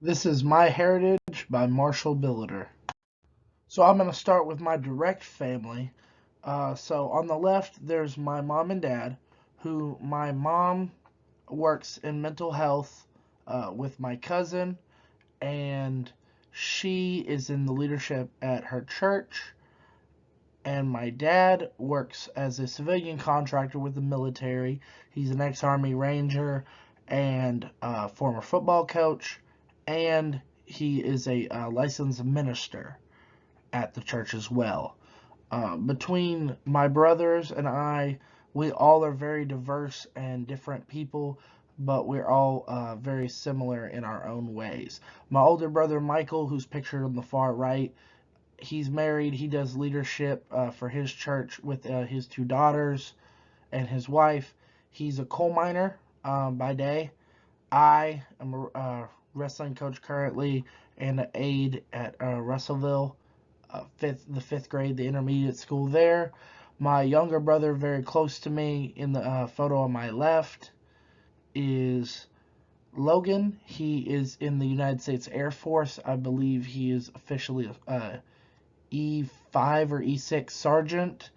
This is My Heritage by Marshall Billiter. So I'm going to start with my direct family. So on the left, there's my mom and dad, who my mom works in mental health with my cousin, and she is in the leadership at her church. And my dad works as a civilian contractor with the military. He's an ex-Army Ranger and former football coach, and he is a licensed minister at the church as well. Between my brothers and I, we all are very diverse and different people, but we're all very similar in our own ways. My older brother Michael, who's pictured on the far right, he's married. He does leadership for his church with his two daughters and his wife. He's a coal miner by day. I am a wrestling coach currently and an aide at Russellville, the fifth grade, the intermediate school there. My younger brother, very close to me in the photo on my left, is Logan. He is in the United States Air Force. I believe he is officially E5 or E6 sergeant.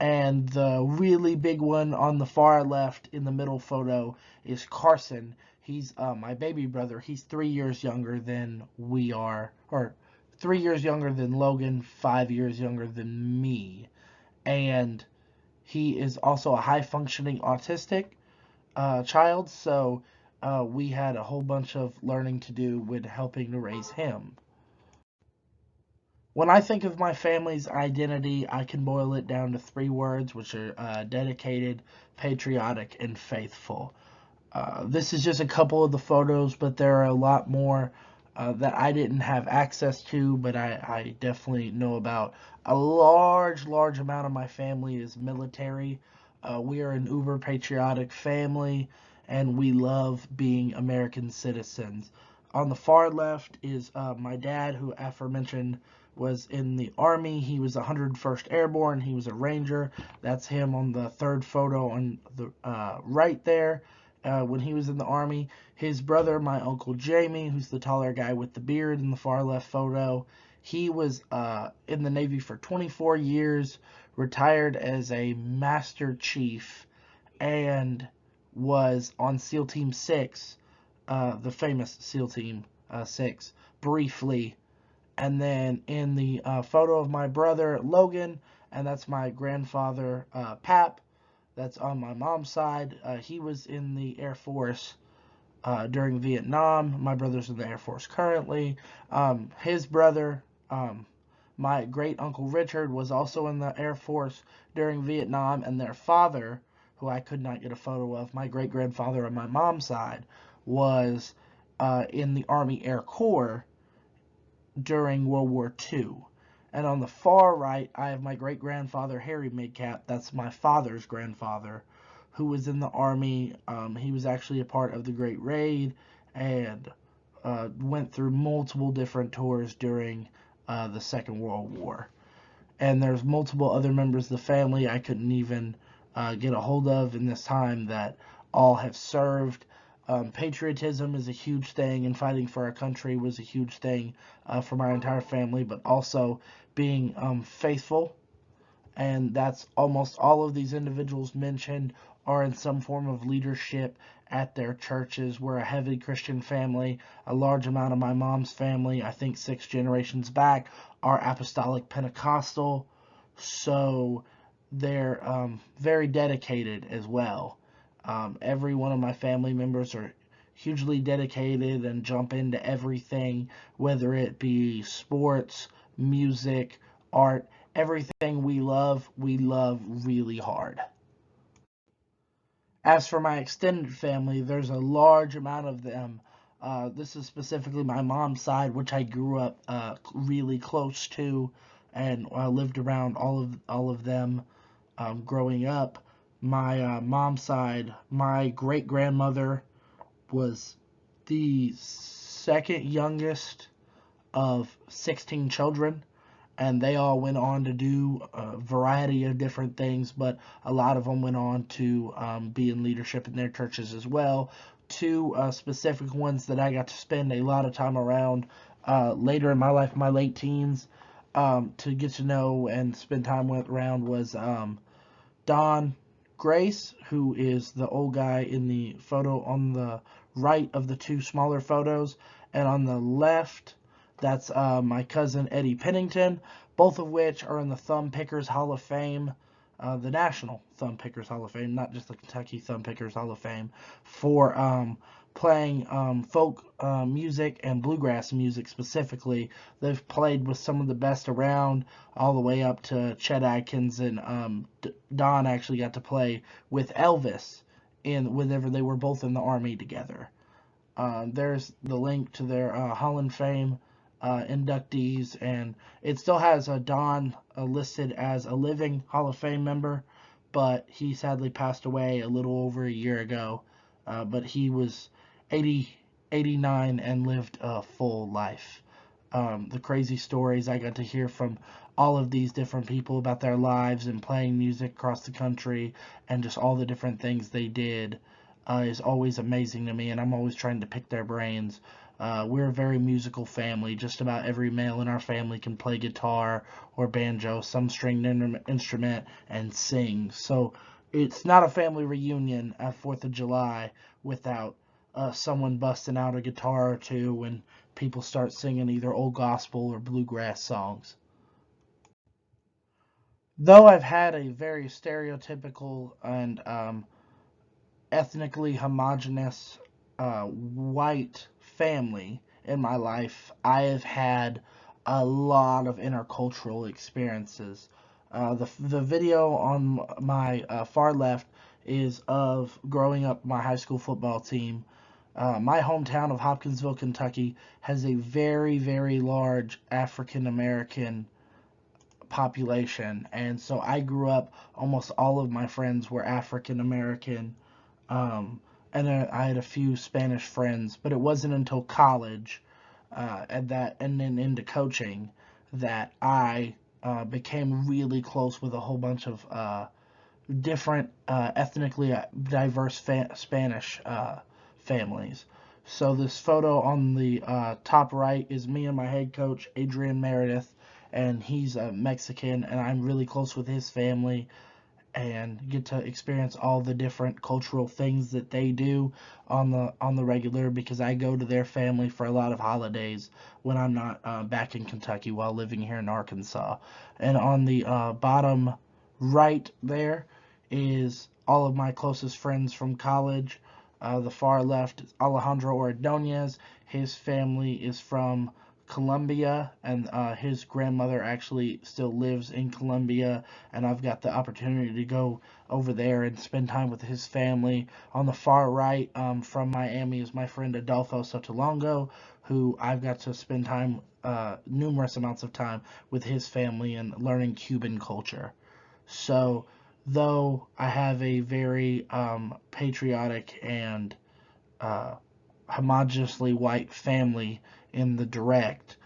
And the really big one on the far left in the middle photo is Carson. He's my baby brother. He's 3 years younger than we are, or 3 years younger than Logan, 5 years younger than me. And he is also a high functioning autistic child, so we had a whole bunch of learning to do with helping to raise him. When I think of my family's identity, I can boil it down to three words, which are dedicated, patriotic, and faithful. This is just a couple of the photos, but there are a lot more that I didn't have access to, but I definitely know about. A large amount of my family is military. We are an uber patriotic family, and we love being American citizens. On the far left is my dad, who aforementioned was in the Army. He was 101st Airborne. He was a Ranger. That's him on the third photo on the right there. When he was in the Army, his brother, my Uncle Jamie, who's the taller guy with the beard in the far left photo, he was in the Navy for 24 years, retired as a Master Chief, and was on SEAL Team 6, the famous SEAL Team 6, briefly. And then in the photo of my brother Logan, and that's my grandfather Pap, that's on my mom's side. He was in the Air Force during Vietnam. My brother's in the Air Force currently. His brother, my great uncle Richard, was also in the Air Force during Vietnam, and their father, who I could not get a photo of, my great grandfather on my mom's side, was in the Army Air Corps during World War II. And on the far right, I have my great grandfather, Harry Midcap. That's my father's grandfather, who was in the Army. He was actually a part of the Great Raid and went through multiple different tours during the Second World War. And there's multiple other members of the family I couldn't even get a hold of in this time that all have served. Patriotism is a huge thing, and fighting for our country was a huge thing for my entire family, but also being faithful. And that's almost all of these individuals mentioned are in some form of leadership at their churches. We're a heavy Christian family. A large amount of my mom's family, I think 6 generations back, are apostolic Pentecostal. So they're very dedicated as well. Every one of my family members are hugely dedicated and jump into everything, whether it be sports, music, art, everything we love really hard. As for my extended family, there's a large amount of them. This is specifically my mom's side, which I grew up really close to, and lived around all of them growing up. My mom's side, my great grandmother was the second youngest of 16 children, and they all went on to do a variety of different things, but a lot of them went on to be in leadership in their churches as well. two specific ones that I got to spend a lot of time around later in my life, my late teens, to get to know and spend time with around was Don Grace, who is the old guy in the photo on the right of the two smaller photos, and on the left, that's my cousin Eddie Pennington, both of which are in the Thumb Pickers Hall of Fame, the National Thumb Pickers Hall of Fame, not just the Kentucky Thumb Pickers Hall of Fame, for playing folk music and bluegrass music specifically. They've played with some of the best around, all the way up to Chet Atkins, and Don actually got to play with Elvis whenever they were both in the Army together. There's the link to their Hall of Fame inductees, and it still has Don listed as a living Hall of Fame member, but he sadly passed away a little over a year ago. But he was 89 and lived a full life. The crazy stories I got to hear from all of these different people about their lives and playing music across the country and just all the different things they did is always amazing to me, and I'm always trying to pick their brains. We're a very musical family. Just about every male in our family can play guitar or banjo, some stringed instrument, and sing. So it's not a family reunion at 4th of July without someone busting out a guitar or two when people start singing either old gospel or bluegrass songs. Though I've had a very stereotypical and ethnically homogenous white family in my life, I have had a lot of intercultural experiences. The video on my far left is of growing up my high school football team. My hometown of Hopkinsville, Kentucky, has a very, very large African American population, and so I grew up. Almost all of my friends were African American, um, and then I had a few Spanish friends. But it wasn't until college, and then into coaching, that I became really close with a whole bunch of different ethnically diverse Spanish families. So this photo on the top right is me and my head coach, Adrian Meredith, and he's a Mexican, and I'm really close with his family and get to experience all the different cultural things that they do on the regular, because I go to their family for a lot of holidays when I'm not back in Kentucky while living here in Arkansas. And on the bottom right there is all of my closest friends from college. The far left is Alejandro Ordonez. His family is from Colombia, and his grandmother actually still lives in Colombia, and I've got the opportunity to go over there and spend time with his family. On the far right, from Miami, is my friend Adolfo Sotolongo, who I've got to spend time, numerous amounts of time, with his family and learning Cuban culture. So, though I have a very patriotic and uh, homogeneously white family in the direct,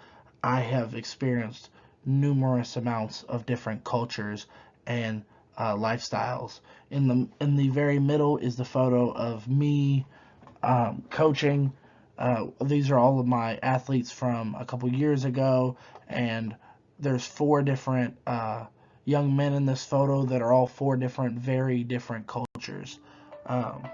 I have experienced numerous amounts of different cultures and lifestyles. In the very middle is the photo of me coaching. These are all of my athletes from a couple years ago, and there's four different young men in this photo that are all four different, very different cultures. Um,